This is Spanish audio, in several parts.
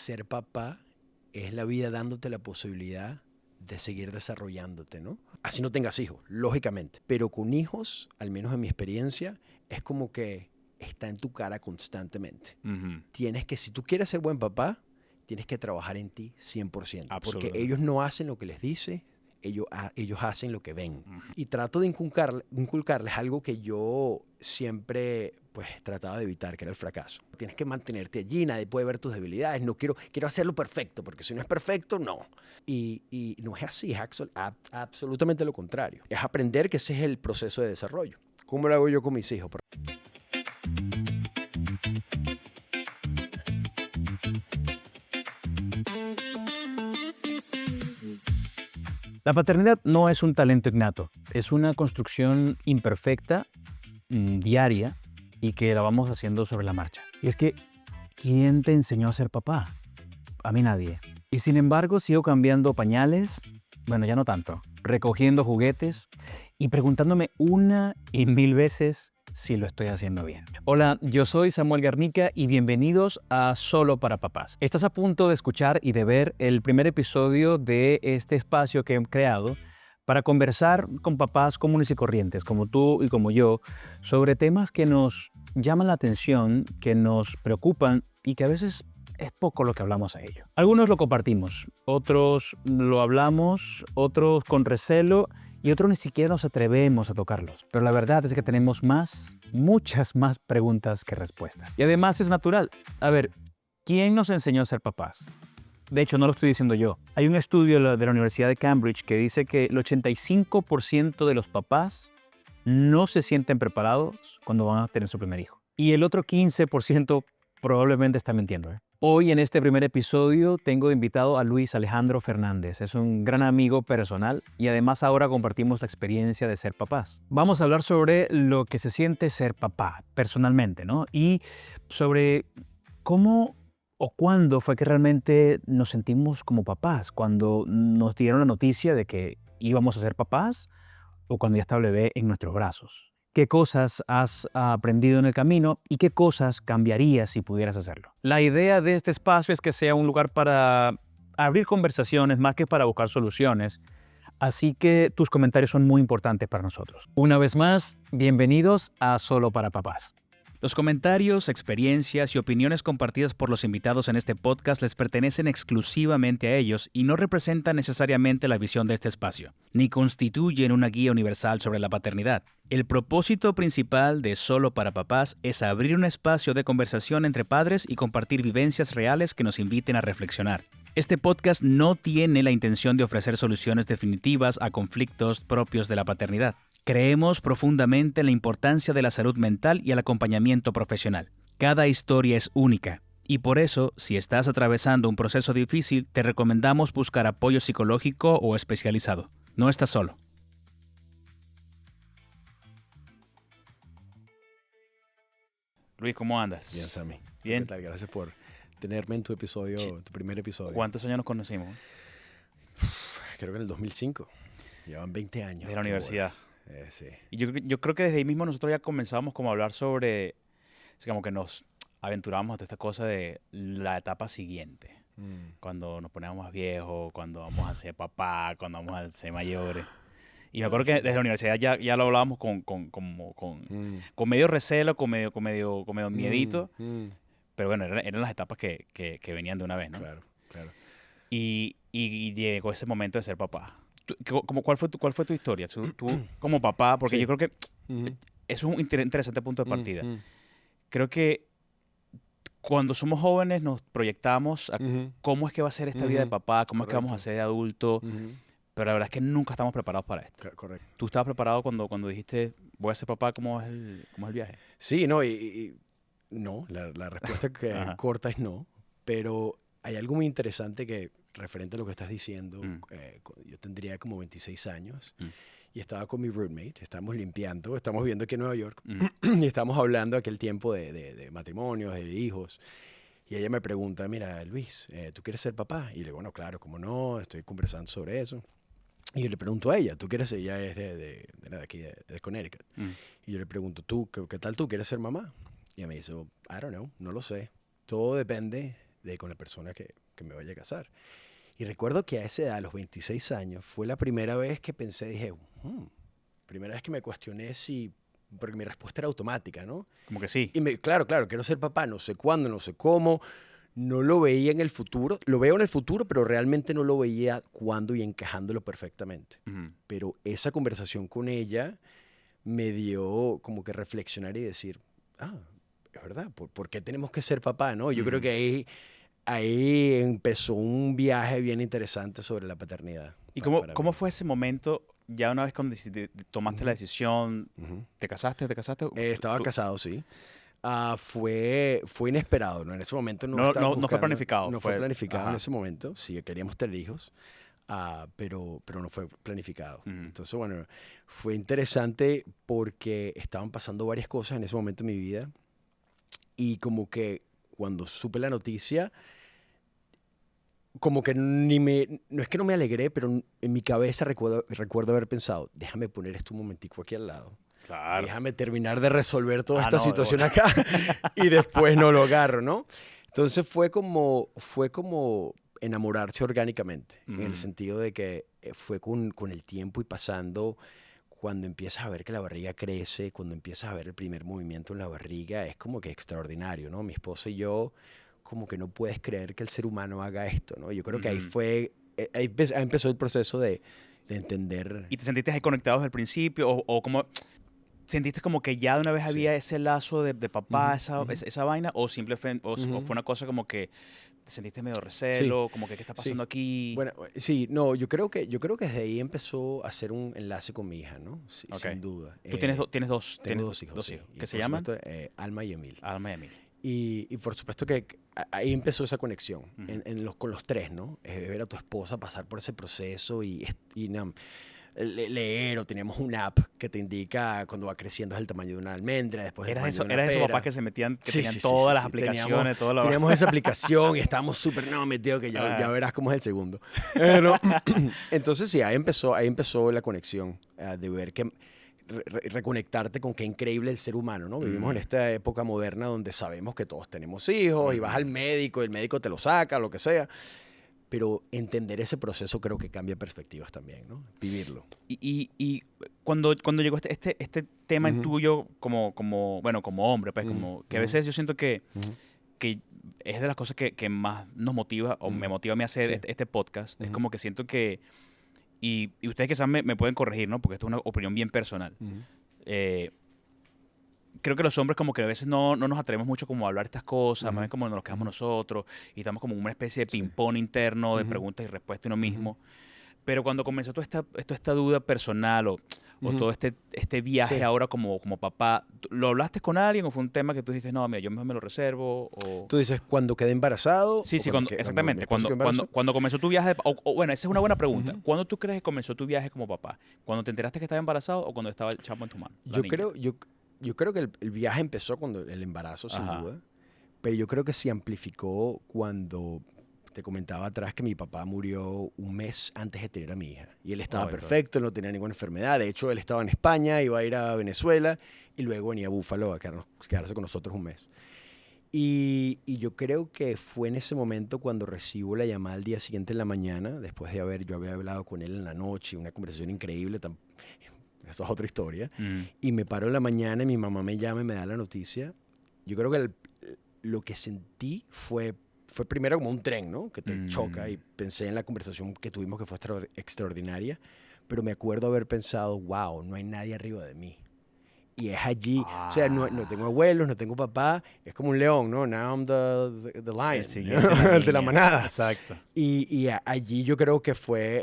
ser papá es la vida dándote la posibilidad de seguir desarrollándote, ¿no? Así no tengas hijos, lógicamente. Pero con hijos, al menos en mi experiencia, es como que está en tu cara constantemente. Tienes que, si tú quieres ser buen papá, tienes que trabajar en ti 100%. Porque ellos no hacen lo que les dice, ellos hacen lo que ven. Y trato de inculcarles algo que yo siempre pues trataba de evitar, que era el fracaso. Tienes que mantenerte allí, nadie puede ver tus debilidades. No quiero hacerlo perfecto, porque si no es perfecto, no. Y no es así, es absolutamente lo contrario. Es aprender que ese es el proceso de desarrollo. ¿Cómo lo hago yo con mis hijos? La paternidad no es un talento innato, es una construcción imperfecta, diaria, y que la vamos haciendo sobre la marcha. Y es que, ¿quién te enseñó a ser papá? A mí nadie. Y sin embargo, sigo cambiando pañales, bueno, ya no tanto, recogiendo juguetes y preguntándome una y mil veces si lo estoy haciendo bien. Hola, yo soy Samuel Garnica y bienvenidos a Solo para Papás. Estás a punto de escuchar y de ver el primer episodio de este espacio que he creado para conversar con papás comunes y corrientes, como tú y como yo, sobre temas que nos llaman la atención, que nos preocupan y que a veces es poco lo que hablamos a ello. Algunos lo compartimos, otros lo hablamos, otros con recelo y otros ni siquiera nos atrevemos a tocarlos. Pero la verdad es que tenemos muchas más preguntas que respuestas. Y además es natural. A ver, ¿quién nos enseñó a ser papás? De hecho, no lo estoy diciendo yo. Hay un estudio de la Universidad de Cambridge que dice que el 85% de los papás no se sienten preparados cuando van a tener su primer hijo. Y el otro 15% probablemente está mintiendo, ¿eh? Hoy en este primer episodio tengo de invitado a Luis Alejandro Fernández. Es un gran amigo personal y además ahora compartimos la experiencia de ser papás. Vamos a hablar sobre lo que se siente ser papá personalmente, ¿no? Y sobre cómo o cuándo fue que realmente nos sentimos como papás, cuando nos dieron la noticia de que íbamos a ser papás o cuando ya está el bebé en nuestros brazos. ¿Qué cosas has aprendido en el camino y qué cosas cambiarías si pudieras hacerlo? La idea de este espacio es que sea un lugar para abrir conversaciones más que para buscar soluciones. Así que tus comentarios son muy importantes para nosotros. Una vez más, bienvenidos a Solo para Papás. Los comentarios, experiencias y opiniones compartidas por los invitados en este podcast les pertenecen exclusivamente a ellos y no representan necesariamente la visión de este espacio, ni constituyen una guía universal sobre la paternidad. El propósito principal de Solo para Papás es abrir un espacio de conversación entre padres y compartir vivencias reales que nos inviten a reflexionar. Este podcast no tiene la intención de ofrecer soluciones definitivas a conflictos propios de la paternidad. Creemos profundamente en la importancia de la salud mental y el acompañamiento profesional. Cada historia es única y por eso, si estás atravesando un proceso difícil, te recomendamos buscar apoyo psicológico o especializado. No estás solo. Luis, ¿cómo andas? Bien, Sammy. Bien. ¿Qué tal? Gracias por tenerme en tu episodio, tu primer episodio. ¿Cuántos años nos conocimos? Creo que en el 2005. Llevan 20 años. De la universidad. Sí. Y yo creo que desde ahí mismo nosotros ya comenzábamos como a hablar sobre, como que nos aventuramos a toda esta cosa de la etapa siguiente. Cuando nos ponemos más viejos, cuando vamos a ser papá, cuando vamos a ser mayores. Y me acuerdo que desde la universidad ya lo hablábamos con medio recelo, con medio miedito. Pero bueno, eran las etapas que venían de una vez, ¿no? Claro. Y llegó ese momento de ser papá. ¿Cuál fue tu historia? Tú como papá, porque Sí. yo creo que es un interesante punto de partida. Creo que cuando somos jóvenes nos proyectamos a cómo es que va a ser esta vida de papá, cómo es que vamos a ser de adulto, pero la verdad es que nunca estamos preparados para esto. Correcto. ¿Tú estabas preparado cuando dijiste voy a ser papá? ¿Cómo es el viaje? Sí, no, y no, la respuesta que corta es no, pero hay algo muy interesante que referente a lo que estás diciendo. Yo tendría como 26 años y estaba con mi roommate, estamos limpiando, estamos viviendo aquí en Nueva York y estamos hablando de aquel tiempo de matrimonios, de hijos. Y ella me pregunta, mira, Luis, ¿tú quieres ser papá? Y le digo, bueno, claro, cómo no, estoy conversando sobre eso. Y yo le pregunto a ella, ella es de aquí, de Connecticut. Y yo le pregunto, ¿qué tal tú? ¿Quieres ser mamá? Y ella me dice, I don't know, no lo sé. Todo depende con la persona que me vaya a casar. Y recuerdo que a esa edad, a los 26 años, fue la primera vez que pensé, dije, primera vez que me cuestioné si, porque mi respuesta era automática, ¿no? Como que sí. Y claro, quiero ser papá, no sé cuándo, no sé cómo, no lo veía en el futuro, lo veo en el futuro, pero realmente no lo veía cuándo y encajándolo perfectamente. Pero esa conversación con ella me dio como que reflexionar y decir, es verdad, ¿por qué tenemos que ser papá, no? Yo creo que ahí empezó un viaje bien interesante sobre la paternidad. ¿Y cómo fue ese momento, ya una vez cuando tomaste la decisión, te casaste? Estaba casado, sí. Fue inesperado, ¿no? En ese momento no fue planificado. No fue planificado en ese momento. Sí, queríamos tener hijos, pero no fue planificado. Entonces, bueno, fue interesante porque estaban pasando varias cosas en ese momento en mi vida y como que cuando supe la noticia, como que no es que no me alegré, pero en mi cabeza recuerdo haber pensado, déjame poner esto un momentico aquí al lado. Claro. Déjame terminar de resolver toda esta situación acá y después no lo agarro, ¿no? Entonces fue como enamorarse orgánicamente, en el sentido de que fue con el tiempo y pasando, cuando empiezas a ver que la barriga crece, cuando empiezas a ver el primer movimiento en la barriga, es como que extraordinario, ¿no? Mi esposa y yo, como que no puedes creer que el ser humano haga esto, ¿no? Yo creo que ahí empezó el proceso de entender. ¿Y te sentiste ahí conectado desde el principio o como... ¿Sentiste como que ya de una vez había ese lazo de papá, esa vaina? ¿O simplemente fue una cosa como que te sentiste medio recelo? Como que ¿qué está pasando aquí? Bueno, sí, no, yo creo que desde ahí empezó a hacer un enlace con mi hija, ¿no? Sí, sin duda. ¿Tú tienes dos? Tengo dos hijos. ¿Qué se llaman? Alma y Emil. Alma y Emil. Y por supuesto que ahí empezó esa conexión con los tres, ¿no? Ver a tu esposa pasar por ese proceso y leer, o teníamos una app que te indica cuando va creciendo es el tamaño de una almendra, después ¿Eras esos papás que se metían, que tenían todas las aplicaciones? Teníamos esa aplicación y estábamos súper metidos que ya verás cómo es el segundo. Entonces sí, ahí empezó la conexión de ver que reconectarte con qué increíble el ser humano, ¿no? Vivimos en esta época moderna donde sabemos que todos tenemos hijos y vas al médico y el médico te lo saca, lo que sea. Pero entender ese proceso creo que cambia perspectivas también, ¿no? Vivirlo. Y cuando llegó este tema en tuyo como hombre, pues como que a veces yo siento que es de las cosas que más nos motiva o me motiva a mí a hacer este podcast. Es como que siento que, y ustedes quizás me pueden corregir, ¿no? Porque esto es una opinión bien personal. Creo que los hombres como que a veces no nos atrevemos mucho como a hablar estas cosas, más bien como nos los quedamos nosotros y estamos como en una especie de ping-pong interno de preguntas y respuestas uno mismo. Pero cuando comenzó toda esta duda personal o todo este viaje ahora como papá, ¿lo hablaste con alguien o fue un tema que tú dijiste, no, mira, yo mejor me lo reservo? O... Tú dices, ¿cuando quedé embarazado? Sí, exactamente. Cuando comenzó tu viaje, bueno, esa es una buena pregunta. ¿Cuándo tú crees que comenzó tu viaje como papá? ¿Cuando te enteraste que estaba embarazado o cuando estaba el chamo en tu mano? Yo creo que el viaje empezó cuando el embarazo, sin duda, pero yo creo que se amplificó cuando te comentaba atrás que mi papá murió un mes antes de tener a mi hija. Y él estaba perfecto, él no tenía ninguna enfermedad. De hecho, él estaba en España, iba a ir a Venezuela y luego venía a Búfalo a quedarse con nosotros un mes. Y yo creo que fue en ese momento cuando recibo la llamada al día siguiente en la mañana, después de yo había hablado con él en la noche, una conversación increíble, eso es otra historia. Y me paro en la mañana y mi mamá me llama y me da la noticia. Yo creo que lo que sentí fue primero como un tren, ¿no? Que te choca, y pensé en la conversación que tuvimos que fue extraordinaria, pero me acuerdo haber pensado, wow, no hay nadie arriba de mí. Y es allí, o sea, no tengo abuelos, no tengo papá, es como un león, ¿no? Now I'm the lion, el de la manada. Exacto. Y allí yo creo que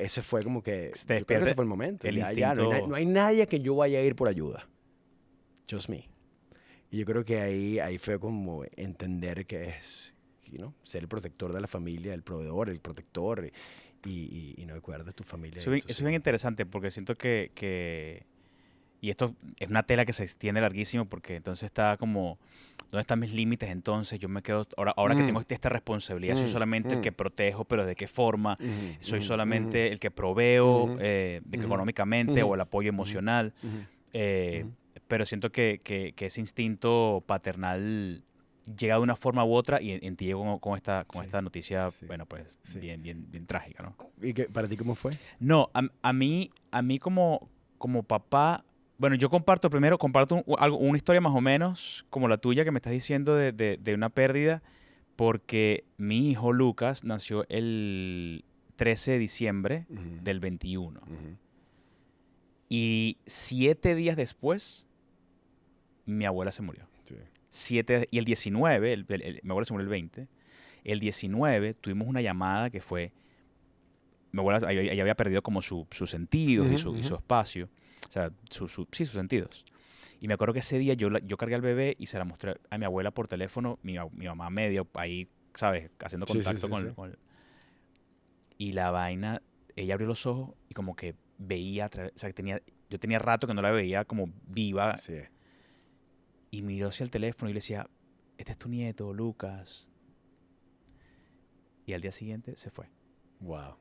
ese fue como que, yo creo que ese fue el momento. No hay nadie a quien yo vaya a ir por ayuda. Just me. Y yo creo que ahí fue como entender que es, ser el protector de la familia, el proveedor, el protector, y no recuerdas tu familia. Eso es bien interesante porque siento que y esto es una tela que se extiende larguísimo porque entonces está como, ¿dónde están mis límites? Entonces yo me quedo, ahora que tengo esta responsabilidad, soy solamente el que protejo, pero ¿de qué forma? Soy solamente el que proveo económicamente o el apoyo emocional. Pero siento que ese instinto paternal llega de una forma u otra y en ti llegó con esta noticia, Sí. bueno, pues Sí. bien trágica, ¿no? ¿Y para ti cómo fue? No, a mí como papá, bueno, yo comparto una historia más o menos como la tuya que me estás diciendo de una pérdida, porque mi hijo Lucas nació el 13 de diciembre Ujú. del 21. Ujú. Y 7 días después, mi abuela se murió. Sí. Y el 19, mi abuela se murió el 20, el 19 tuvimos una llamada que fue, mi abuela ella había perdido como sus sentidos Ujú, y su ujú. espacio, o sea, sí, sus sentidos. Y me acuerdo que ese día yo cargué al bebé y se la mostré a mi abuela por teléfono, mi mamá medio ahí, ¿sabes? Haciendo Sí, sí, contacto sí, con, sí. Y la vaina, ella abrió los ojos y como que veía, o sea, yo tenía rato que no la veía como viva. Sí. Y miró hacia el teléfono y le decía, este es tu nieto, Lucas. Y al día siguiente se fue. Wow.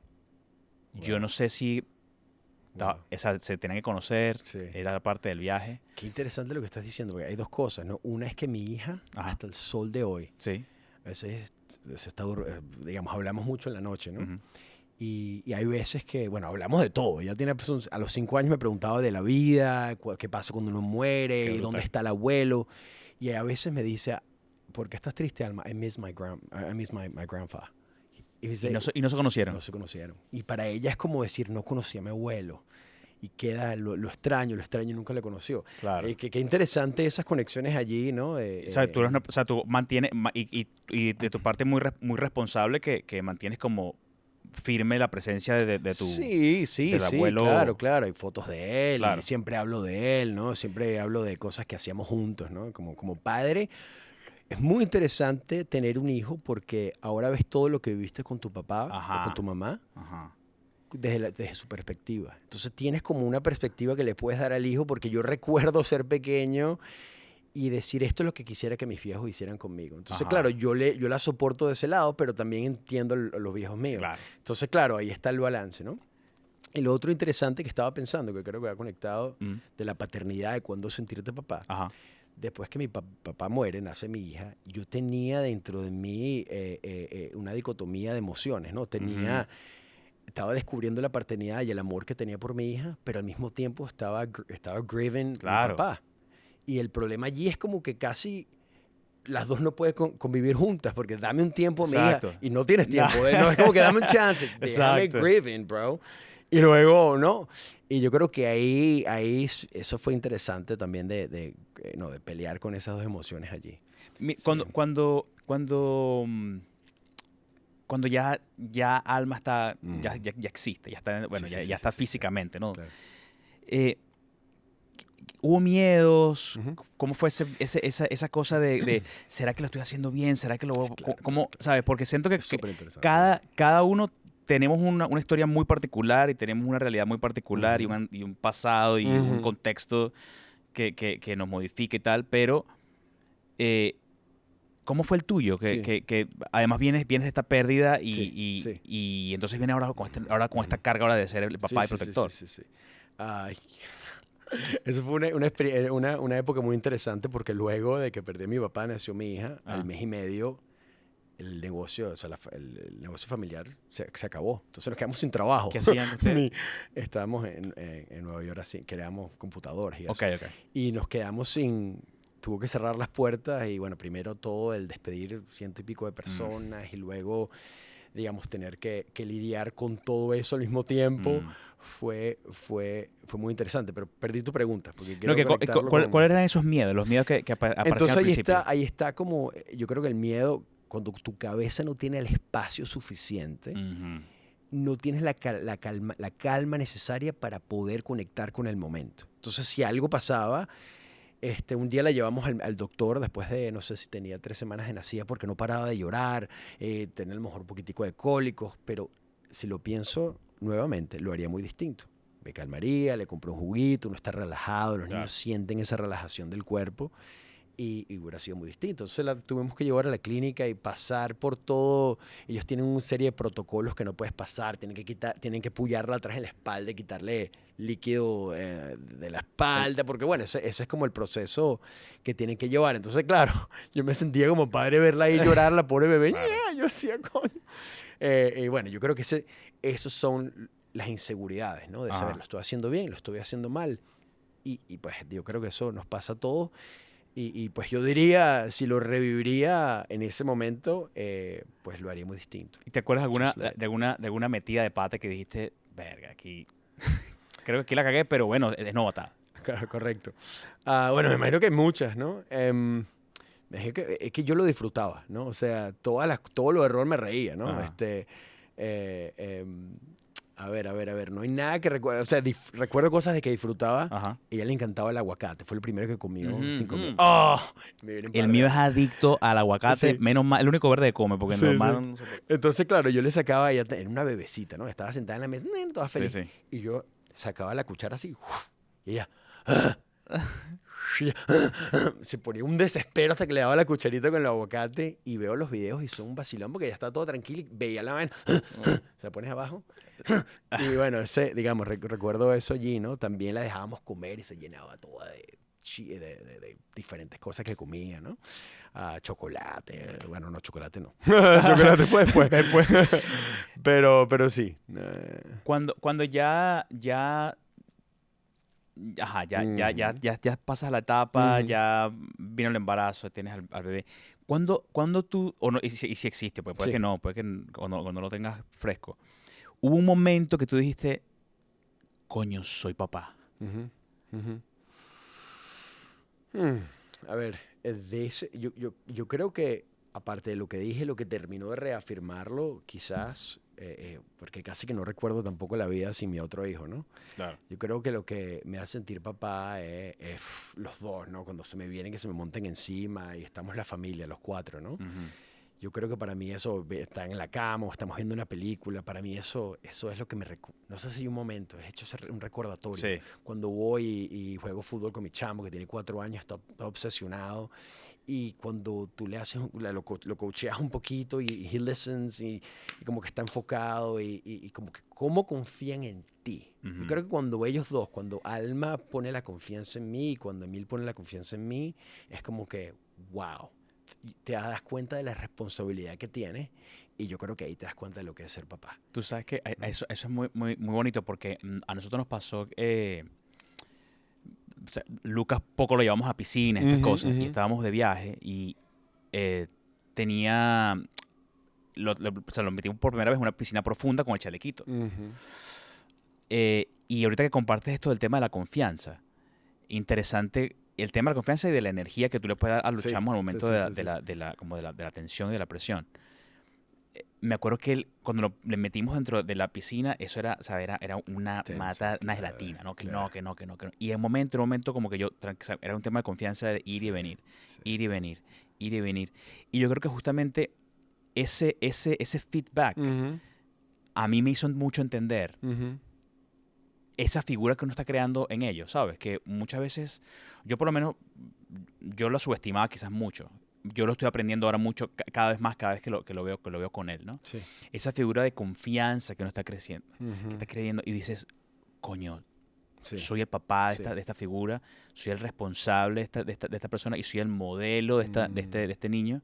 Yo no sé si Wow. se tenían que conocer, Sí. era parte del viaje. Qué interesante lo que estás diciendo, porque hay dos cosas, ¿no? Una es que mi hija, Ajá. hasta el sol de hoy, Sí. a veces digamos, hablamos mucho en la noche, ¿no? Ujú. Y hay veces que, bueno, hablamos de todo. Ya tiene, pues, a los 5 años me preguntaba de la vida, qué pasa cuando uno muere, Qué y dónde brutal. está el abuelo. Y a veces me dice, ¿por qué estás triste, Alma? I miss my grandfather. Y me dice, Y no se conocieron. no se conocieron. Y para ella es como decir, no conocí a mi abuelo. Y queda lo extraño nunca le conoció. Claro. Qué interesante esas conexiones allí, ¿no? O sea, tú mantienes, y de tu parte muy responsable que mantienes como firme la presencia de tu Sí, sí, del sí, abuelo. claro, claro. Hay fotos de él Claro. y siempre hablo de él, ¿no? Siempre hablo de cosas que hacíamos juntos, ¿no? Como padre, es muy interesante tener un hijo porque ahora ves todo lo que viviste con tu papá o con Ajá. tu mamá Ajá. desde su perspectiva. Entonces tienes como una perspectiva que le puedes dar al hijo porque yo recuerdo ser pequeño y decir esto es lo que quisiera que mis viejos hicieran conmigo. Entonces, Ajá. claro, yo la soporto de ese lado, pero también entiendo los viejos míos. Claro. Entonces, claro, ahí está el balance, ¿no? Y lo otro interesante que estaba pensando, que creo que va conectado, Mm. de la paternidad, de cuándo sentirte papá. Ajá. Después que mi papá muere, nace mi hija, yo tenía dentro de mí una dicotomía de emociones, ¿no? Estaba descubriendo la paternidad y el amor que tenía por mi hija, pero al mismo tiempo estaba grieving Claro. mi papá. Y el problema allí es como que casi las dos no pueden convivir juntas, porque dame un tiempo a mi Exacto. hija y no tienes tiempo. No es como que dame un chance, déjame Exacto. grieving, bro. Y luego, ¿no? Y yo creo que ahí eso fue interesante también de pelear con esas dos emociones allí. Cuando ya Alma está, Mm. ya existe, ya está, bueno, Sí, ya sí, está sí, físicamente, ¿no? Claro. ¿Hubo miedos? Ujú. ¿Cómo fue esa cosa de ¿será que lo estoy haciendo bien? ¿Será que lo voy Claro. ¿Cómo? ¿Sabes? Porque siento que Es súper interesante. cada uno tenemos una historia muy particular y tenemos una realidad muy particular Ujú. y un pasado y un Ujú. contexto que nos modifique y tal, pero ¿cómo fue el tuyo? Sí. Que además vienes de esta pérdida Sí. y entonces viene ahora con esta carga ahora de ser el papá y protector. Sí. Ay. Eso fue una época muy interesante porque luego de que perdí a mi papá, nació mi hija, Ah. al mes y medio, el negocio, o sea, el negocio familiar se acabó. Entonces nos quedamos sin trabajo. ¿Qué hacían ustedes? Estábamos en Nueva York así, creamos computadoras y eso. Ok. Y nos quedamos tuvo que cerrar las puertas y bueno, primero todo el despedir 100 y pico de personas y luego, digamos, tener que lidiar con todo eso al mismo tiempo. Fue muy interesante, pero perdí tu pregunta. Porque quiero conectarlo ¿Cuáles eran esos miedos? Los miedos que aparecían Entonces al principio. ahí está como, yo creo que el miedo, cuando tu cabeza no tiene el espacio suficiente, Ujú. no tienes la calma necesaria para poder conectar con el momento. Entonces, si algo pasaba, un día la llevamos al doctor después de, no sé si tenía 3 semanas de nacida porque no paraba de llorar, tenía a lo mejor un poquitico de cólicos, pero si lo pienso nuevamente, lo haría muy distinto. Me calmaría, le compro un juguito, uno está relajado, los Claro. niños sienten esa relajación del cuerpo y hubiera sido muy distinto. Entonces la tuvimos que llevar a la clínica y pasar por todo. Ellos tienen una serie de protocolos que no puedes pasar. Tienen que pullarla atrás en la espalda y quitarle líquido de la espalda, porque bueno, ese es como el proceso que tienen que llevar. Entonces, claro, yo me sentía como padre verla ahí llorar, la pobre bebé. Claro. Yo decía, coño. Y bueno, yo creo que esos son las inseguridades, ¿no? De saber, Ajá. lo estoy haciendo bien, lo estoy haciendo mal. Y pues yo creo que eso nos pasa a todos. Y pues yo diría, si lo reviviría en ese momento, pues lo haría muy distinto. ¿Y te acuerdas Just let- de alguna metida de pata que dijiste, verga, aquí, creo que aquí la cagué, pero bueno, es nota? Claro, correcto. Bueno, me imagino que hay muchas, ¿no? Es que yo lo disfrutaba, ¿no? O sea, todo lo error me reía, ¿no? Ajá. Eh, em, a ver, no hay nada que recuerdo. O sea, recuerdo cosas de que disfrutaba. Ajá. Y a ella le encantaba el aguacate. Fue el primero que comió sin comer. Ujú. ¡Oh! Me viene un El par mío de- es adicto al aguacate, Sí. menos mal, el único verde que come, porque Sí, normal sí. no soporta. Entonces, claro, yo le sacaba, ella era una bebecita, ¿no? Estaba sentada en la mesa, toda Sí, feliz. sí. Y yo sacaba la cuchara así, y ella, y ella se ponía un desespero hasta que le daba la cucharita con el aguacate. Y veo los videos y son un vacilón porque ya está todo tranquilo y veía la vaina, se la pones abajo. Y bueno, digamos, recuerdo eso allí, ¿no? También la dejábamos comer y se llenaba toda de diferentes cosas que comía, ¿no? Chocolate, bueno, no, chocolate no. Chocolate fue después. Después. Pero sí. Cuando ajá, ya pasas la etapa, Ujú. ya vino el embarazo, tienes al bebé. ¿Cuándo tú, o no, y si existe, pues puede Sí. que no, puede que cuando lo tengas fresco, hubo un momento que tú dijiste, coño, soy papá? Ujú, ujú. Hmm, A ver, yo creo que, aparte de lo que dije, lo que terminó de reafirmarlo, quizás, porque casi que no recuerdo tampoco la vida sin mi otro hijo, ¿no? Claro. Yo creo que lo que me hace sentir papá es los dos, ¿no? Cuando se me vienen, que se me monten encima y estamos la familia, los cuatro, ¿no? Yo creo que para mí eso, estar en la cama o estamos viendo una película, para mí eso es lo que no sé si hay un momento, es hecho un recordatorio. Sí. Cuando voy y juego fútbol con mi chamo, que tiene 4 años, está obsesionado. Y cuando tú le haces, lo coacheas un poquito y he listens y como que está enfocado y como que cómo confían en ti. Yo creo que cuando ellos dos, cuando Alma pone la confianza en mí y cuando Emil pone la confianza en mí, es como que, wow, te das cuenta de la responsabilidad que tienes y yo creo que ahí te das cuenta de lo que es ser papá. Tú sabes que ¿No? eso es muy, muy, muy bonito porque a nosotros nos pasó, o sea, Lucas poco lo llevamos a piscina, estas Ujú, cosas, y ujú. estábamos de viaje y tenía, o sea, lo metimos por primera vez en una piscina profunda con el chalequito. Ujú. Y ahorita que compartes esto del tema de la confianza, interesante el tema de la confianza y de la energía que tú le puedes dar a los Sí, chamos al sí, momento sí, de la, sí, de sí. la, de la- como de la tensión y de la presión. Me acuerdo que cuando le metimos dentro de la piscina, eso era, o sea, era una Tenso, mata, una claro, gelatina, ¿no? Que claro. no, que no, que no, que no. Y en un momento como que yo, o sea, era un tema de confianza de ir y Sí, venir, sí. ir y venir, ir y venir. Y yo creo que justamente ese feedback Ujú, a mí me hizo mucho entender ujú. esa figura que uno está creando en ellos, ¿sabes? Que muchas veces, yo por lo menos, yo lo subestimaba quizás mucho. Yo lo estoy aprendiendo ahora mucho, cada vez más, cada vez que lo veo con él, ¿no? Sí. Esa figura de confianza que uno está creciendo, que Ujú. está creyendo y dices, coño, Sí. soy el papá Sí. de esta figura, soy el responsable de esta persona y soy el modelo de este niño.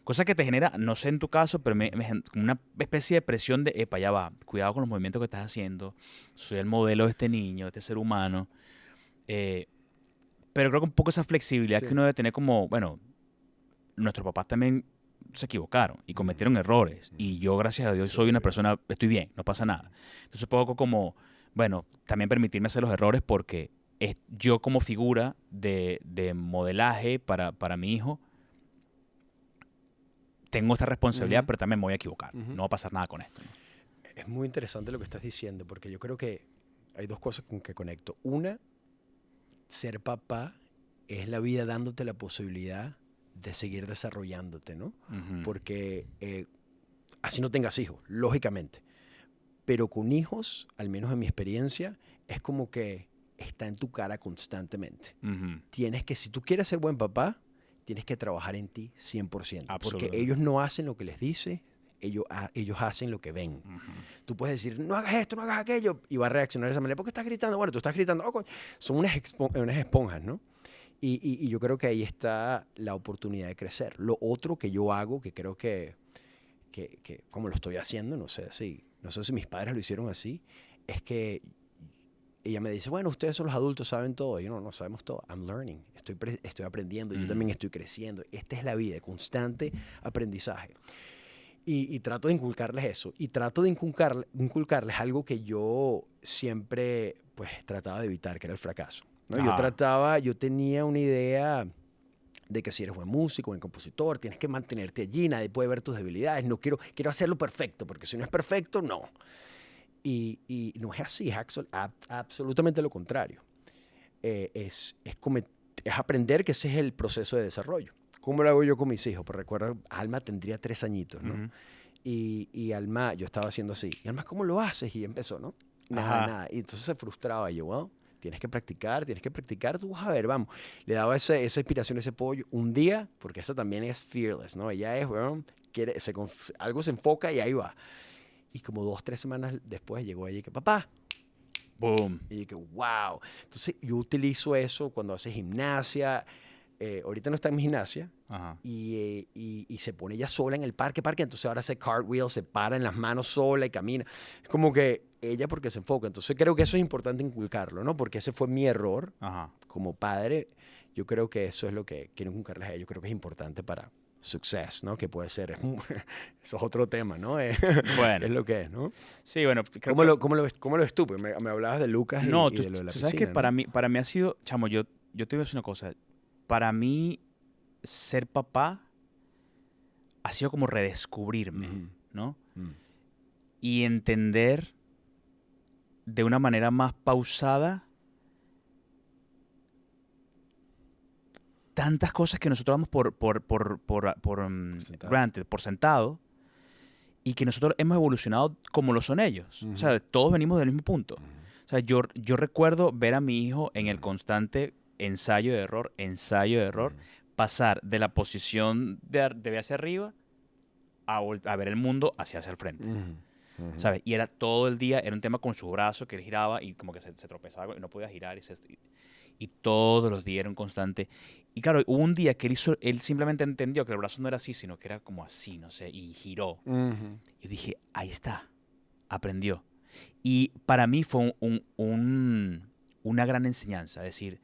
Cosa que te genera, no sé en tu caso, pero como una especie de presión de, epa, ya va, cuidado con los movimientos que estás haciendo, soy el modelo de este niño, de este ser humano. Eh, pero creo que un poco esa flexibilidad que Sí. uno debe tener como, bueno, nuestros papás también se equivocaron y cometieron errores. Y yo, gracias a Dios, soy una Súper bien. persona, estoy bien, no pasa nada. Entonces, un poco como, bueno, también permitirme hacer los errores porque yo como figura de modelaje para mi hijo, tengo esta responsabilidad, Ujú, pero también me voy a equivocar. ujú. No va a pasar nada con esto, ¿no? Es muy interesante lo que estás diciendo, porque yo creo que hay dos cosas con que conecto. Una, ser papá es la vida dándote la posibilidad de seguir desarrollándote, ¿no? Ujú. Porque así no tengas hijos, lógicamente. Pero con hijos, al menos en mi experiencia, es como que está en tu cara constantemente. Ujú. Tienes que, si tú quieres ser buen papá, tienes que trabajar en ti 100%. Porque Absolutamente. ellos no hacen lo que les dice, ellos hacen lo que ven. Tú puedes decir, no hagas esto, no hagas aquello, y va a reaccionar de esa manera. ¿Por qué estás gritando? Bueno, tú estás gritando. Oh, son unas esponjas, ¿no? Y yo creo que ahí está la oportunidad de crecer. Lo otro que yo hago, que creo que como lo estoy haciendo, no sé si mis padres lo hicieron así, es que ella me dice, bueno, ustedes son los adultos, saben todo. Yo no sabemos todo. I'm learning. Estoy aprendiendo. Yo también estoy creciendo. Esta es la vida, constante aprendizaje. Y trato de inculcarles eso. Y trato de inculcarles algo que yo siempre pues trataba de evitar, que era el fracaso, ¿no? Yo tenía una idea de que si eres buen músico, buen compositor, tienes que mantenerte allí, nadie puede ver tus debilidades. No quiero hacerlo perfecto, porque si no es perfecto, no. Y no es así, es absolutamente lo contrario. Es aprender que ese es el proceso de desarrollo. ¿Cómo lo hago yo con mis hijos? Pues recuerda, Alma tendría 3 añitos, ¿no? Y Alma, yo estaba haciendo así. Y Alma, ¿cómo lo haces? Y empezó, ¿no? Nada. Y entonces se frustraba. Y yo, well, tienes que practicar, tú vas a ver, vamos. Le daba esa inspiración, ese apoyo. Un día, porque esa también es fearless, ¿no? Ella es, bueno, algo se enfoca y ahí va. Y como 2, 3 semanas después llegó ella y que, papá. Boom. Y dije, wow. Entonces yo utilizo eso cuando hace gimnasia. Ahorita no está en mi gimnasia. Y se pone ella sola en el parque. Entonces ahora hace cartwheel, se para en las manos sola y camina. Es como que ella porque se enfoca. Entonces creo que eso es importante inculcarlo, ¿no? Porque ese fue mi error como padre. Yo creo que eso es lo que quiero inculcarles a ellos. Yo creo que es importante para success, ¿no? Que puede ser, eso es otro tema, ¿no? Bueno. Es lo que es, ¿no? Sí, bueno. ¿Cómo lo ves tú? Pues me hablabas de Lucas y de lo de la piscina. Tú sabes que ¿no? para mí ha sido, chamo, yo te voy a decir una cosa. Para mí, ser papá ha sido como redescubrirme, ¿no? Y entender de una manera más pausada tantas cosas que nosotros damos granted, por sentado, y que nosotros hemos evolucionado como lo son ellos. O sea, todos venimos del mismo punto. O sea, yo recuerdo ver a mi hijo en el constante ensayo de error, pasar de la posición de ver hacia arriba a ver el mundo hacia el frente. ¿Sabes? Y era todo el día, era un tema con su brazo que él giraba y como que se tropezaba y no podía girar. Y todos los días era un constante. Y claro, hubo un día que él simplemente entendió que el brazo no era así, sino que era como así, no sé, y giró. Y dije, ahí está, aprendió. Y para mí fue una gran enseñanza, decir,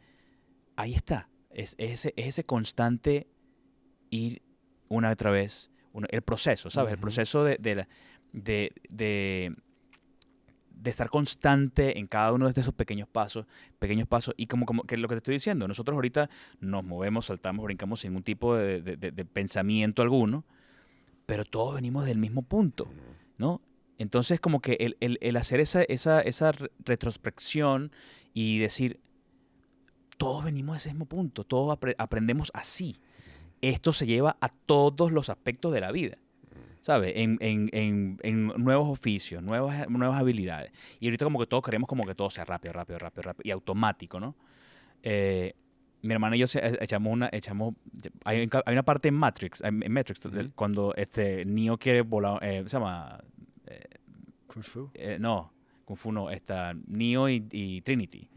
ahí está, es ese constante ir una y otra vez, el proceso, ¿sabes? El proceso de estar constante en cada uno de esos pequeños pasos, y como que lo que te estoy diciendo, nosotros ahorita nos movemos, saltamos, brincamos sin ningún tipo de pensamiento alguno, pero todos venimos del mismo punto, ¿no? Entonces como que el hacer esa retrospección y decir, todos venimos de ese mismo punto, todos aprendemos así. Esto se lleva a todos los aspectos de la vida, ¿sabes? En nuevos oficios, nuevas habilidades. Y ahorita como que todos queremos como que todo sea rápido y automático, ¿no? Mi hermana y yo hay una parte en Matrix, cuando Neo quiere volar, se llama... Kung Fu. No, Kung Fu no, Neo y Trinity.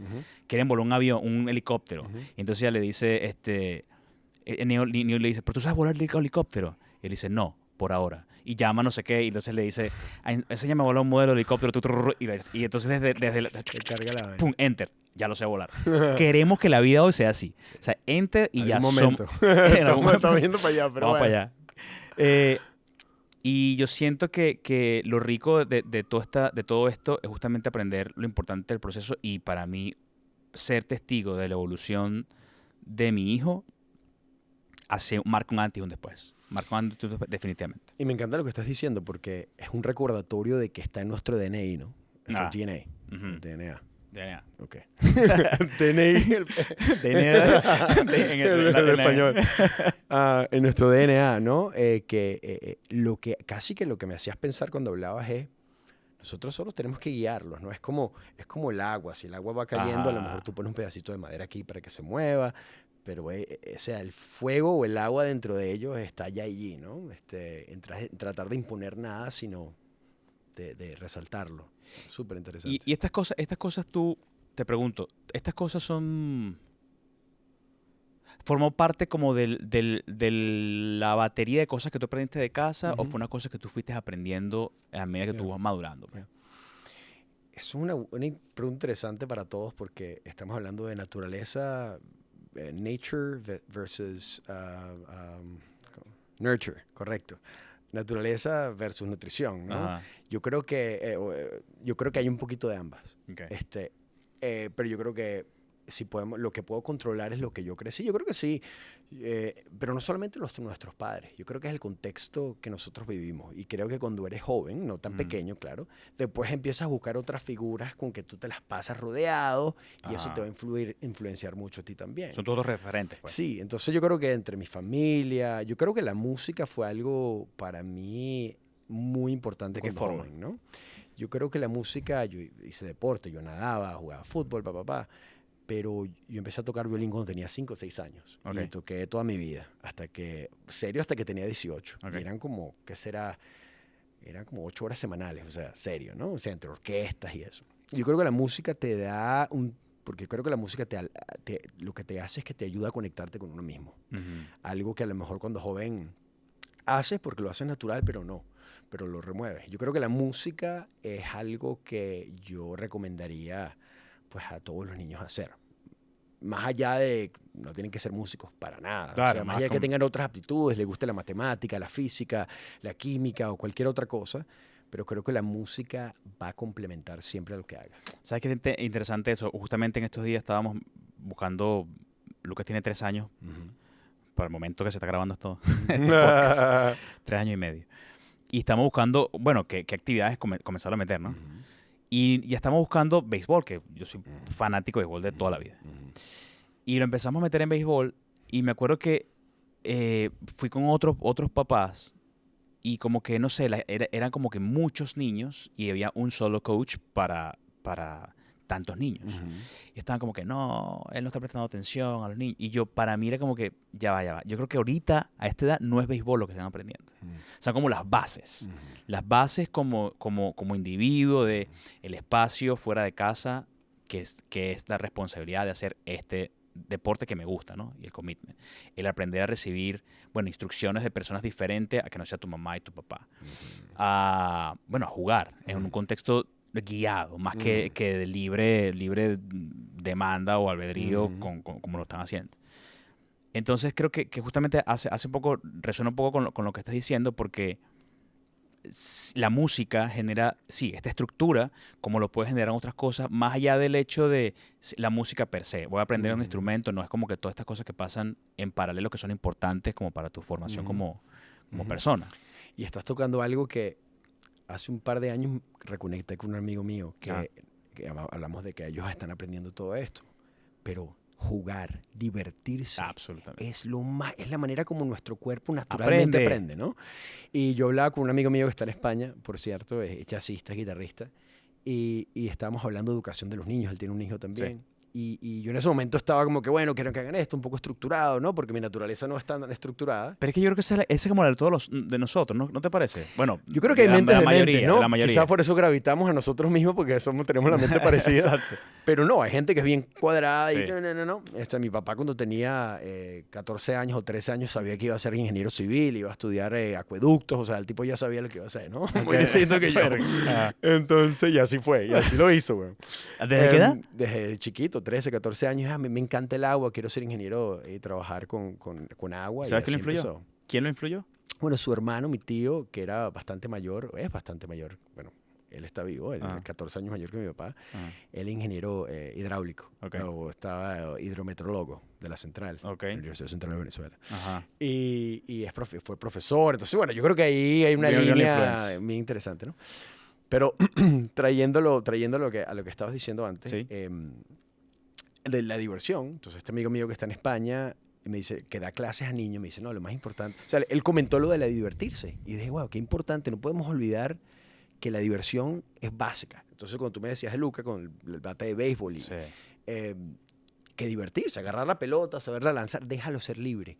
Quieren volar un avión, un helicóptero. Y entonces ella le dice, Neo le dice, ¿pero tú sabes volar el helicóptero? Y él dice, no, por ahora. Y llama no sé qué, y entonces le dice, enséñame a volar un modelo de helicóptero. Y entonces desde ¡pum! Enter. Ya lo sé volar. Queremos que la vida hoy sea así. O sea, enter y ya somos... Estamos yendo para allá, pero vamos para allá. Y yo siento que lo rico de todo esto es justamente aprender lo importante del proceso, y para mí ser testigo de la evolución de mi hijo marca un antes y un después. Marca un antes y un después, definitivamente. Y me encanta lo que estás diciendo porque es un recordatorio de que está en nuestro DNI, ¿no? Nuestro DNA. DNA. DNA. Ok. DNI. En español. En nuestro DNA, ¿no? Lo que me hacías pensar cuando hablabas es, nosotros solo tenemos que guiarlos, ¿no? Es como el agua. Si el agua va cayendo, a lo mejor tú pones un pedacito de madera aquí para que se mueva, pero o sea, el fuego o el agua dentro de ellos está ya allí, ¿no? En tratar de imponer nada, sino de resaltarlo. Súper interesante. Y estas cosas tú, te pregunto, ¿estas cosas formó parte como de la batería de cosas que tú aprendiste de casa o fue una cosa que tú fuiste aprendiendo a medida que tú vas madurando? Pues? Es una pregunta interesante para todos porque estamos hablando de naturaleza, nature versus nurture, correcto. Naturaleza versus nutrición, ¿no? Ajá. Yo creo que hay un poquito de ambas. Okay. Pero yo creo que si podemos, lo que puedo controlar es lo que yo crecí. Yo creo que sí, pero no solamente nuestros padres. Yo creo que es el contexto que nosotros vivimos. Y creo que cuando eres joven, no tan pequeño, claro, después empiezas a buscar otras figuras con que tú te las pasas rodeado y eso te va a influenciar mucho a ti también. Son todos referentes, pues. Sí, entonces yo creo que entre mi familia, yo creo que la música fue algo para mí muy importante ¿De qué cuando forma? joven, ¿no? Yo creo que la música, yo hice deporte, yo nadaba, jugaba fútbol, pero yo empecé a tocar violín cuando tenía 5 o 6 años. Okay. Y toqué toda mi vida, hasta que tenía 18. Okay. Y eran como, ¿qué será? Eran como 8 horas semanales, o sea, serio, ¿no? O sea, entre orquestas y eso. Yo creo que la música te da porque creo que la música lo que te hace es que te ayuda a conectarte con uno mismo. Algo que a lo mejor cuando joven haces porque lo haces natural, pero lo remueves. Yo creo que la música es algo que yo recomendaría pues a todos los niños hacer. Más allá de, no tienen que ser músicos para nada. Claro, o sea, más allá de que tengan otras aptitudes, les guste la matemática, la física, la química o cualquier otra cosa, pero creo que la música va a complementar siempre a lo que hagas. ¿Sabes qué interesante eso? Justamente en estos días estábamos buscando, Lucas tiene 3 años, para el momento que se está grabando esto, 3 años y medio. Y estamos buscando, bueno, qué actividades comenzar a meter, ¿no? Y ya estamos buscando béisbol, que yo soy fanático de béisbol de toda la vida. Y lo empezamos a meter en béisbol y me acuerdo que fui con otros papás y como que, no sé, eran como que muchos niños y había un solo coach para tantos niños. Y estaban como que, no, él no está prestando atención a los niños. Y para mí era como que, ya va. Yo creo que ahorita, a esta edad, no es béisbol lo que están aprendiendo. Son como las bases. Las bases como individuo de el espacio fuera de casa, que es la responsabilidad de hacer este deporte que me gusta, ¿no? Y el commitment. El aprender a recibir, bueno, instrucciones de personas diferentes a que no sea tu mamá y tu papá. A jugar en un contexto guiado, más que de libre demanda o albedrío como lo están haciendo. Entonces creo que justamente hace un poco, resuena un poco con lo que estás diciendo, porque la música genera, sí, esta estructura, como lo puede generar otras cosas, más allá del hecho de la música per se. Voy a aprender un instrumento, no es como que todas estas cosas que pasan en paralelo que son importantes como para tu formación como persona. Y estás tocando algo que hace un par de años reconecté con un amigo mío que hablamos de que ellos están aprendiendo todo esto, pero jugar, divertirse, es la manera como nuestro cuerpo naturalmente aprende, ¿no? Y yo hablaba con un amigo mío que está en España, por cierto, es jazzista, guitarrista, y estábamos hablando de educación de los niños, él tiene un hijo también. Sí. Y yo en ese momento estaba como que, bueno, quiero que hagan esto un poco estructurado, ¿no? Porque mi naturaleza no es tan estructurada. Pero es que yo creo que ese es como el de todos de nosotros, ¿no te parece? Bueno, yo creo que hay mentes de mente, ¿no? La mayoría. Quizás por eso gravitamos a nosotros mismos, porque tenemos la mente parecida. Exacto. Pero no, hay gente que es bien cuadrada y no. Mi papá cuando tenía 14 años o 13 años sabía que iba a ser ingeniero civil, iba a estudiar acueductos, o sea, el tipo ya sabía lo que iba a hacer, ¿no? Muy distinto que yo. Entonces, y así fue, y así lo hizo, güey. ¿Desde qué edad? Desde chiquito, 13, 14 años. A mí me encanta el agua, quiero ser ingeniero y trabajar con agua. ¿Sabes quién lo influyó? ¿Quién lo influyó? Bueno, su hermano, mi tío, que era bastante mayor, es bastante mayor, bueno, él está vivo, él es 14 años mayor que mi papá. Él es ingeniero hidráulico, estaba hidrometrólogo de la Central, la Universidad Central de Venezuela. Y fue profesor. Entonces, bueno, yo creo que ahí hay una línea muy interesante, ¿no? Pero trayéndolo a lo que estabas diciendo antes, de la diversión. Entonces, este amigo mío que está en España me dice que da clases a niños, me dice, no, lo más importante, o sea, él comentó lo de la divertirse. Y dije, wow, qué importante, no podemos olvidar que la diversión es básica. Entonces, cuando tú me decías de Luca con el bate de béisbol, que divertirse, agarrar la pelota, saberla lanzar, déjalo ser libre.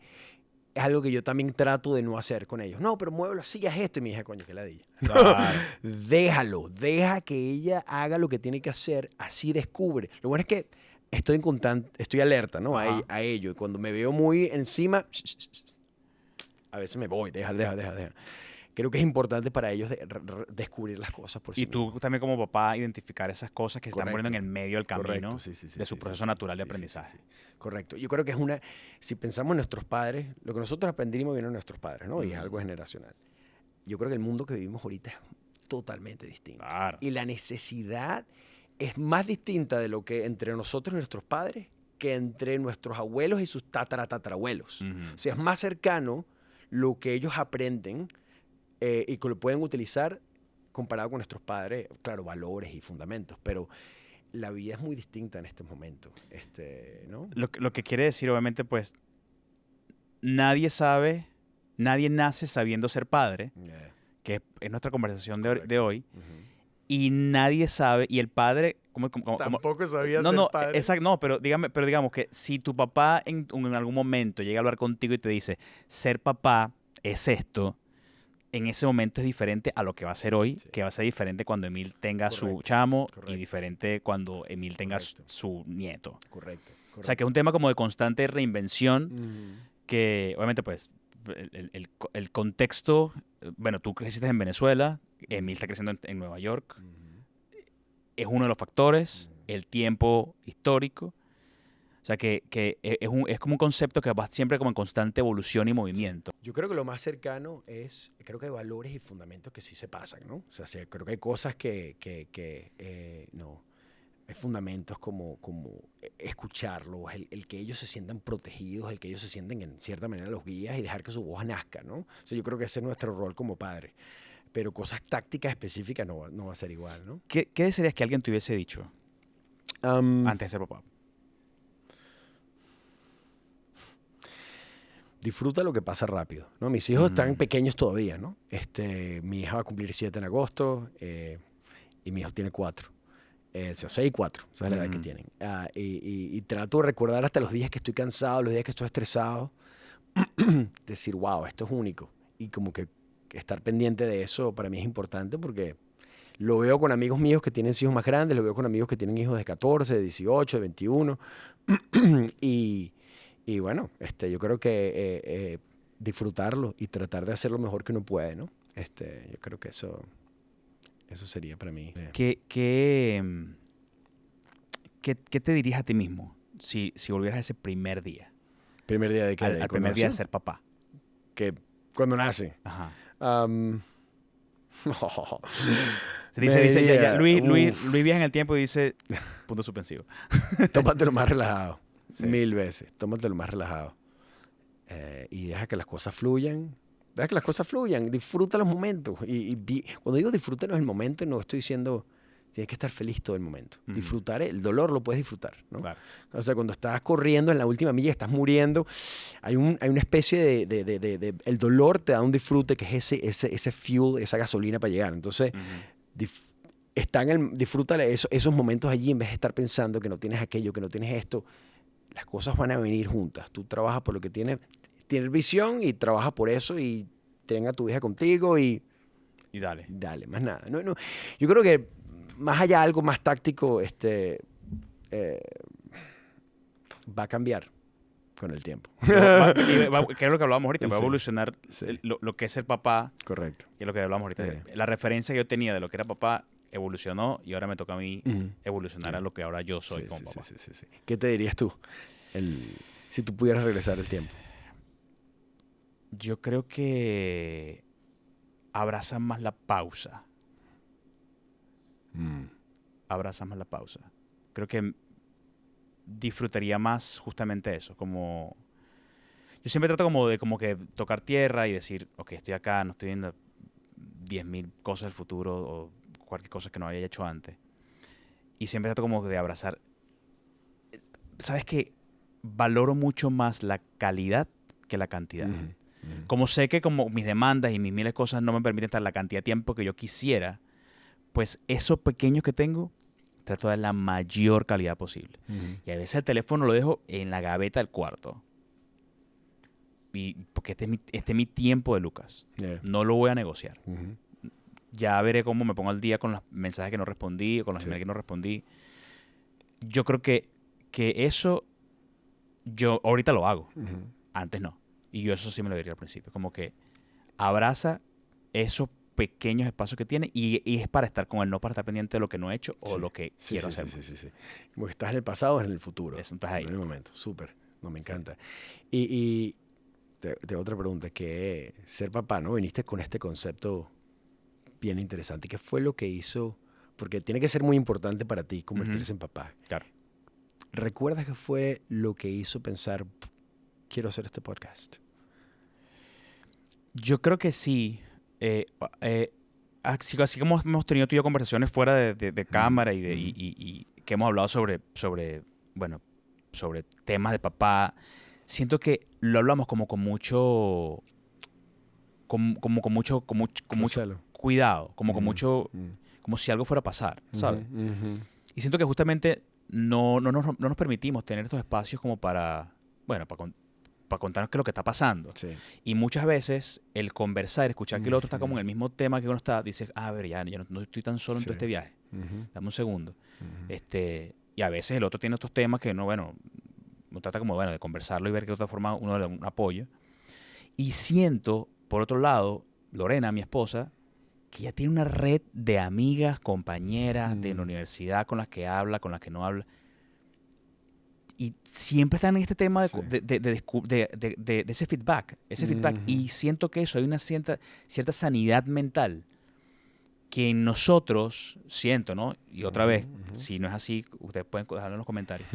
Es algo que yo también trato de no hacer con ellos. No, pero muévelo así, haz esto. Y mi hija, coño, que ladilla. Claro. Déjalo, deja que ella haga lo que tiene que hacer, así descubre. Lo bueno es que estoy alerta, ¿no? A ello. Y cuando me veo muy encima, a veces me voy, deja. Creo que es importante para ellos descubrir las cosas por sí Y tú mismos. también como papá identificar esas cosas que se están poniendo en el medio del camino Correcto, sí, de su proceso natural de aprendizaje. Sí. Correcto. Yo creo que si pensamos en nuestros padres, lo que nosotros aprendimos viene de nuestros padres, ¿no? Y es algo generacional. Yo creo que el mundo que vivimos ahorita es totalmente distinto. Claro. Y la necesidad es más distinta de lo que entre nosotros y nuestros padres que entre nuestros abuelos y sus tatarabuelos. O sea, es más cercano lo que ellos aprenden y que lo pueden utilizar comparado con nuestros padres, claro, valores y fundamentos, pero la vida es muy distinta en estos momentos, ¿no? Lo que quiere decir, obviamente, pues, nadie nace sabiendo ser padre, que es nuestra conversación de hoy, y nadie sabe, y el padre... Tampoco sabía no, ser no, padre. exacto, no, pero digamos que si tu papá en algún momento llega a hablar contigo y te dice, ser papá es esto, en ese momento es diferente a lo que va a ser hoy, que va a ser diferente cuando Emil tenga su chamo y diferente cuando Emil tenga su nieto. Correcto. O sea, que es un tema como de constante reinvención que, obviamente, pues, el contexto, bueno, tú creciste en Venezuela, Emil está creciendo en Nueva York, es uno de los factores, el tiempo histórico. O sea, que es como un concepto que va siempre como en constante evolución y movimiento. Yo creo que lo más cercano creo que hay valores y fundamentos que sí se pasan, ¿no? O sea, creo que hay cosas no, hay fundamentos como escucharlos, el que ellos se sientan protegidos, el que ellos se sienten en cierta manera los guías y dejar que su voz nazca, ¿no? O sea, yo creo que ese es nuestro rol como padre. Pero cosas tácticas específicas no va a ser igual, ¿no? ¿Qué desearías que alguien te hubiese dicho antes de ser papá? Disfruta lo que pasa rápido, ¿no? Mis hijos están pequeños todavía, ¿no? Mi hija va a cumplir 7 en agosto y mi hijo tiene 4. O sea, 6 y 4, esa es la edad que tienen. Y trato de recordar hasta los días que estoy cansado, los días que estoy estresado, decir, wow, esto es único. Y como que estar pendiente de eso para mí es importante porque lo veo con amigos míos que tienen hijos más grandes, lo veo con amigos que tienen hijos de 14, de 18, de 21. Y bueno, yo creo que disfrutarlo y tratar de hacer lo mejor que uno puede, ¿no? Yo creo que eso sería para mí. ¿Qué te dirías a ti mismo si volvieras a ese primer día? ¿Primer día de qué? Al primer día de ser papá. Que cuando nace. Ajá. Luis viaja en el tiempo y dice, punto suspensivo. Tómatelo más relajado. Sí. 1000 veces. Tómatelo más relajado. Y deja que las cosas fluyan. Deja que las cosas fluyan. Disfruta los momentos. Cuando digo disfruta el momento, no estoy diciendo tienes que estar feliz todo el momento. Disfrutar, el dolor lo puedes disfrutar, ¿no? Claro. O sea, cuando estás corriendo en la última milla, estás muriendo, hay una especie el dolor te da un disfrute que es ese fuel, esa gasolina para llegar. Entonces, disfruta esos momentos allí en vez de estar pensando que no tienes aquello, que no tienes esto. Las cosas van a venir juntas. Tú trabajas por lo que tienes visión y trabajas por eso y tenga a tu hija contigo y dale. Dale, más nada. No, yo creo que más allá algo más táctico va a cambiar con el tiempo. Que es lo que hablábamos ahorita, va a evolucionar lo que es ser papá. Correcto. Que es lo que hablábamos ahorita. La referencia que yo tenía de lo que era papá evolucionó y ahora me toca a mí evolucionar a lo que ahora yo soy como papá. Sí. ¿Qué te dirías tú si tú pudieras regresar el tiempo? Yo creo que abrazan más la pausa. Abrazan más la pausa. Creo que disfrutaría más justamente eso. Como yo siempre trato como que tocar tierra y decir, ok, estoy acá, no estoy viendo 10.000 cosas del futuro o cualquier cosa que no haya hecho antes. Y siempre trato como de abrazar. ¿Sabes qué? Valoro mucho más la calidad que la cantidad. Como sé que como mis demandas y mis miles de cosas no me permiten estar la cantidad de tiempo que yo quisiera, pues eso pequeño que tengo, trato de dar la mayor calidad posible. Y a veces el teléfono lo dejo en la gaveta del cuarto. Porque este es mi tiempo de Lucas. Yeah. No lo voy a negociar. Ujú. Ya veré cómo me pongo al día con los mensajes que no respondí o con los Sí. emails que no respondí. Yo creo que eso yo ahorita lo hago. Ujú. Antes no. Y yo eso sí me lo diría al principio. Como que abraza esos pequeños espacios que tiene y es para estar con él, no para estar pendiente de lo que no he hecho o Sí. lo que Sí, quiero sí, hacer. sí. Como que estás en el pasado o en el futuro. Eso, estás ahí. En el momento. Súper. No, me encanta. Y te hago otra pregunta, que ser papá, ¿no? Viniste con este concepto bien interesante. ¿Qué fue lo que hizo? Porque tiene que ser muy importante para ti convertirse en papá. Claro. ¿Recuerdas qué fue lo que hizo pensar, quiero hacer este podcast? Yo creo que sí. Así como hemos tenido tú y yo conversaciones fuera de cámara y que hemos hablado sobre temas de papá, siento que lo hablamos como con mucho Marcelo. cuidado, como con mucho, Mm. como si algo fuera a pasar, ¿sabes? Ujú. Y siento que justamente no nos permitimos tener estos espacios como para contarnos qué es lo que está pasando. Sí. Y muchas veces el conversar, escuchar que el otro está como en el mismo tema que uno está, dices, a ver, ya no estoy tan solo en todo Sí. este viaje. Ujú. Dame un segundo. Ujú. Y a veces el otro tiene otros temas que uno trata como, de conversarlo y ver que de otra forma uno le da un apoyo. Y siento, por otro lado, Lorena, mi esposa, que ella tiene una red de amigas, compañeras de la universidad con las que habla, con las que no habla. Y siempre están en este tema de, Sí. de ese feedback. Ujú. Y siento que eso, hay una cierta sanidad mental que en nosotros, siento, ¿no? Y otra vez, si no es así, ustedes pueden dejarlo en los comentarios.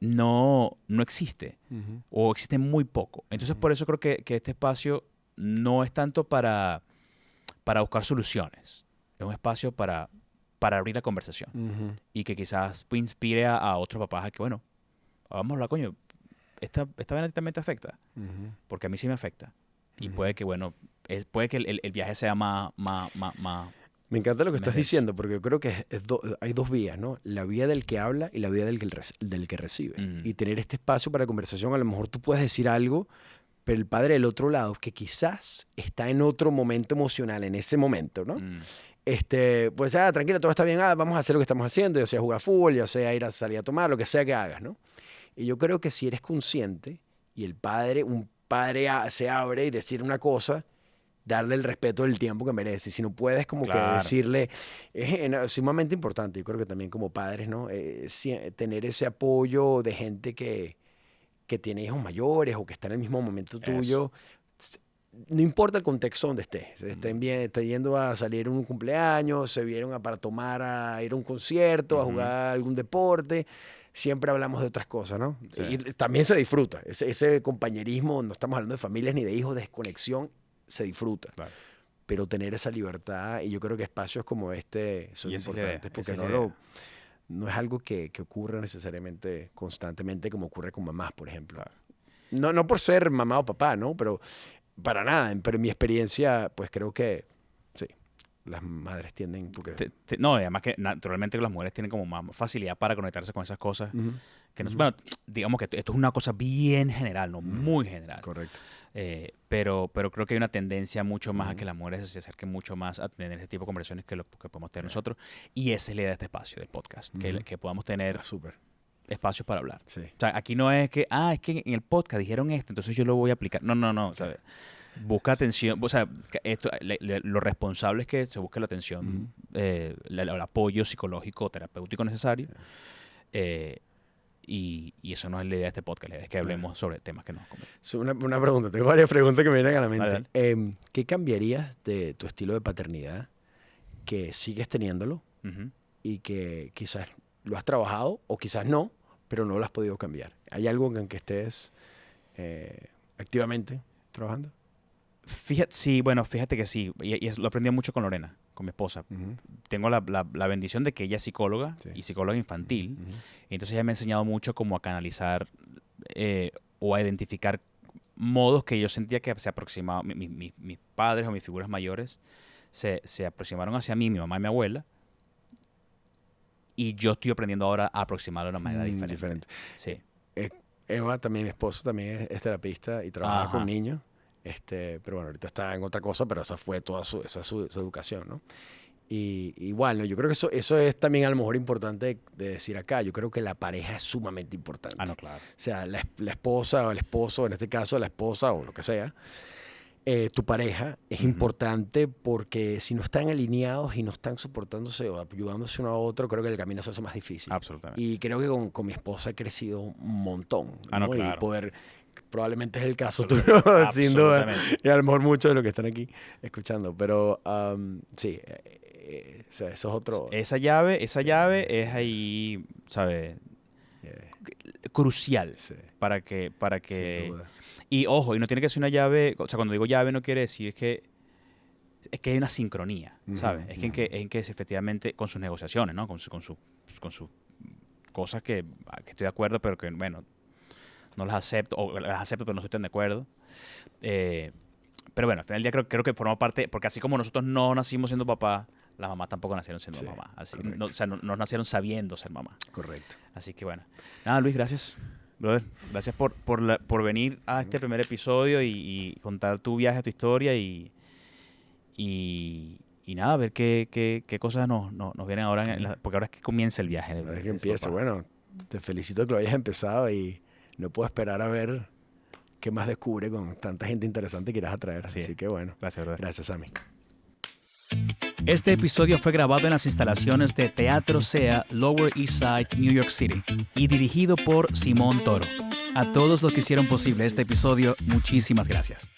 No existe. Ujú. O existe muy poco. Entonces, por eso creo que este espacio no es tanto para buscar soluciones. Es un espacio para abrir la conversación. Ujú. Y que quizás inspire a otros papás a que, bueno, vamos a hablar, coño, esta vaina también te afecta. Ujú. Porque a mí sí me afecta. Y Ujú. puede que, puede que el viaje sea más Me encanta lo que estás Meses. diciendo, porque yo creo que hay dos vías, ¿no? La vía del que habla y la vía del que recibe. Ujú. Y tener este espacio para conversación, a lo mejor tú puedes decir algo, pero el padre del otro lado, que quizás está en otro momento emocional, en ese momento, ¿no? Pues, tranquilo, todo está bien, vamos a hacer lo que estamos haciendo, ya sea jugar fútbol, ya sea ir a salir a tomar, lo que sea que hagas, ¿no? Y yo creo que si eres consciente y un padre se abre y decir una cosa, darle el respeto del tiempo que merece. Si no puedes como que Claro. decirle, es sumamente importante, yo creo que también como padres, ¿no? Tener ese apoyo de gente que tiene hijos mayores o que está en el mismo momento tuyo. No importa el contexto donde estés. Estén yendo a salir a un cumpleaños, se vieron para tomar, a ir a un concierto, a jugar algún deporte. Siempre hablamos de otras cosas, ¿no? Sí. Y también se disfruta. Ese compañerismo, no estamos hablando de familias ni de hijos, desconexión, se disfruta. Claro. Pero tener esa libertad, y yo creo que espacios como este son Y esa es la idea, importantes, porque esa es la idea. no es algo que ocurra necesariamente constantemente como ocurre con mamás, por ejemplo. Claro. No por ser mamá o papá, ¿no? Pero para nada. Pero en mi experiencia, pues creo que sí, las madres tienden... Porque... No, además que naturalmente las mujeres tienen como más facilidad para conectarse con esas cosas. Ujú. Que no, bueno, digamos que esto es una cosa bien general, no muy general. Correcto. Pero creo que hay una tendencia mucho más a que las mujeres se acerquen mucho más a tener ese tipo de conversaciones que podemos tener nosotros. Y esa es la idea de este espacio, del podcast. Que podamos tener Súper. espacios para hablar. Sí. O sea, aquí no es que, es que en el podcast dijeron esto, entonces yo lo voy a aplicar. No. ¿Sabes? Busca atención. O sea, lo responsable es que se busque la atención, el apoyo psicológico o terapéutico necesario. Y eso no es la idea de este podcast. La idea es que hablemos sobre temas que nos convienen. Una pregunta. Tengo varias preguntas que me vienen a la mente. Dale. ¿Qué cambiarías de tu estilo de paternidad que sigues teniéndolo y que quizás lo has trabajado o quizás no, pero no lo has podido cambiar? ¿Hay algo en que estés activamente trabajando? Fíjate que sí. Y lo aprendí mucho con Lorena, con mi esposa. Tengo la bendición de que ella es psicóloga y psicóloga infantil. Y entonces ella me ha enseñado mucho como a canalizar o a identificar modos que yo sentía que se aproximaban. Mis padres o mis figuras mayores se aproximaron hacia mí, mi mamá y mi abuela, y yo estoy aprendiendo ahora a aproximarlo de una manera diferente. Sí. Eva, también mi esposa, también es terapista y trabaja Ajá. con niños. Pero bueno, ahorita está en otra cosa, pero esa fue toda su educación, ¿no? Y igual, ¿no? Yo creo que eso es también a lo mejor importante de decir acá. Yo creo que la pareja es sumamente importante. Ah, no, claro. O sea, la esposa o el esposo, en este caso la esposa o lo que sea, tu pareja es importante porque si no están alineados y no están soportándose o ayudándose uno a otro, creo que el camino se hace más difícil. Absolutamente. Y creo que con mi esposa he crecido un montón. ¿No? Ah, no, claro. Y poder, probablemente es el caso tuyo, sin duda. Y a lo mejor muchos de los que están aquí escuchando. Pero sí, o sea, eso es otro. Esa llave es ahí, ¿sabes? Crucial Sí, para que sin duda. y ojo, y no tiene que ser una llave, o sea, cuando digo llave no quiere decir que hay una sincronía, ¿sabes? Es que en que efectivamente con sus negociaciones, ¿no? Con sus cosas que estoy de acuerdo, pero que bueno, no las acepto o las acepto pero no estoy tan de acuerdo. Pero bueno, al final del día creo que forma parte, porque así como nosotros no nacimos siendo papás, las mamás tampoco nacieron siendo mamás. Así, no, o sea, no nacieron sabiendo ser mamá. Correcto. Así que bueno. Nada, Luis, gracias. Brother, gracias por venir a este primer episodio y contar tu viaje, tu historia y nada, a ver qué cosas nos vienen ahora, porque ahora es que comienza el viaje. Ahora es que empieza. Bueno, te felicito que lo hayas empezado y no puedo esperar a ver qué más descubre con tanta gente interesante que irás a traer. Así que bueno. Gracias, brother. Gracias, Sammy. Este episodio fue grabado en las instalaciones de Teatro SEA, Lower East Side, New York City, y dirigido por Simón Toro. A todos los que hicieron posible este episodio, muchísimas gracias.